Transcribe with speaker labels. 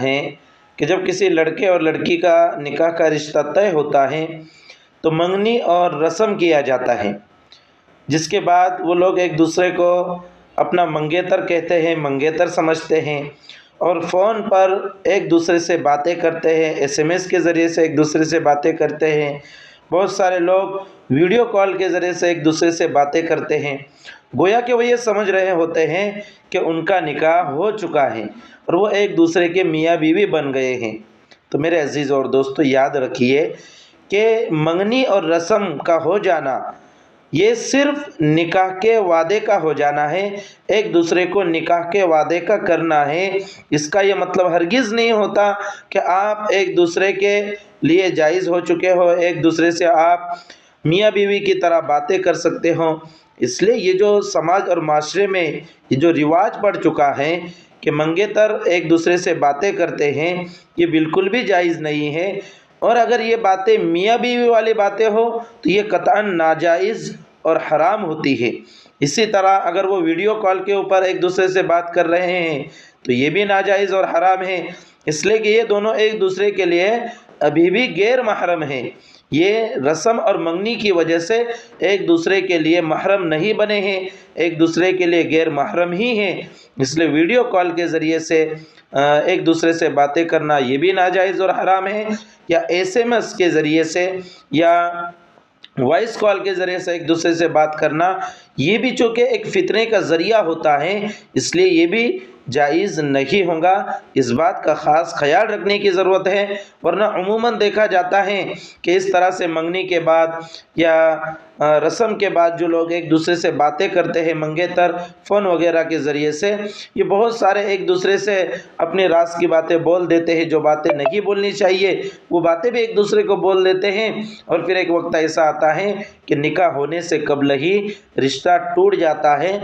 Speaker 1: ہے کہ جب کسی لڑکے اور لڑکی کا نکاح کا رشتہ طے ہوتا ہے تو منگنی اور رسم کیا جاتا ہے، جس کے بعد وہ لوگ ایک دوسرے کو اپنا منگیتر کہتے ہیں، منگیتر سمجھتے ہیں، اور فون پر ایک دوسرے سے باتیں کرتے ہیں، SMS کے ذریعے سے ایک دوسرے سے باتیں کرتے ہیں۔ بہت سارے لوگ ویڈیو کال کے ذریعے سے ایک دوسرے سے باتیں کرتے ہیں، گویا کہ وہ یہ سمجھ رہے ہوتے ہیں کہ ان کا نکاح ہو چکا ہے اور وہ ایک دوسرے کے میاں بیوی بن گئے ہیں۔ تو میرے عزیز اور دوستو، یاد رکھیے کہ منگنی اور رسم کا ہو جانا یہ صرف نکاح کے وعدے کا ہو جانا ہے، ایک دوسرے کو نکاح کے وعدے کا کرنا ہے۔ اس کا یہ مطلب ہرگز نہیں ہوتا کہ آپ ایک دوسرے کے لیے جائز ہو چکے ہو، ایک دوسرے سے آپ میاں بیوی کی طرح باتیں کر سکتے ہوں۔ اس لیے یہ جو سماج اور معاشرے میں یہ جو رواج پڑ چکا ہے کہ منگیتر ایک دوسرے سے باتیں کرتے ہیں، یہ بالکل بھی جائز نہیں ہے، اور اگر یہ باتیں میاں بیوی والی باتیں ہو تو یہ قطعاً ناجائز اور حرام ہوتی ہے۔ اسی طرح اگر وہ ویڈیو کال کے اوپر ایک دوسرے سے بات کر رہے ہیں تو یہ بھی ناجائز اور حرام ہے، اس لیے کہ یہ دونوں ایک دوسرے کے لیے ابھی بھی غیر محرم ہیں۔ یہ رسم اور منگنی کی وجہ سے ایک دوسرے کے لیے محرم نہیں بنے ہیں، ایک دوسرے کے لیے غیر محرم ہی ہیں۔ اس لیے ویڈیو کال کے ذریعے سے ایک دوسرے سے باتیں کرنا یہ بھی ناجائز اور حرام ہے، یا SMS کے ذریعے سے یا وائس کال کے ذریعے سے ایک دوسرے سے بات کرنا یہ بھی چونکہ ایک فتنے کا ذریعہ ہوتا ہے، اس لیے یہ بھی جائز نہیں ہوگا۔ اس بات کا خاص خیال رکھنے کی ضرورت ہے، ورنہ عموماً دیکھا جاتا ہے کہ اس طرح سے منگنی کے بعد یا رسم کے بعد جو لوگ ایک دوسرے سے باتیں کرتے ہیں منگیتر فون وغیرہ کے ذریعے سے، یہ بہت سارے ایک دوسرے سے اپنے راز کی باتیں بول دیتے ہیں، جو باتیں نہیں بولنی چاہیے وہ باتیں بھی ایک دوسرے کو بول دیتے ہیں، اور پھر ایک وقت ایسا آتا ہے کہ نکاح ہونے سے قبل ہی رشتہ ٹوٹ جاتا ہے۔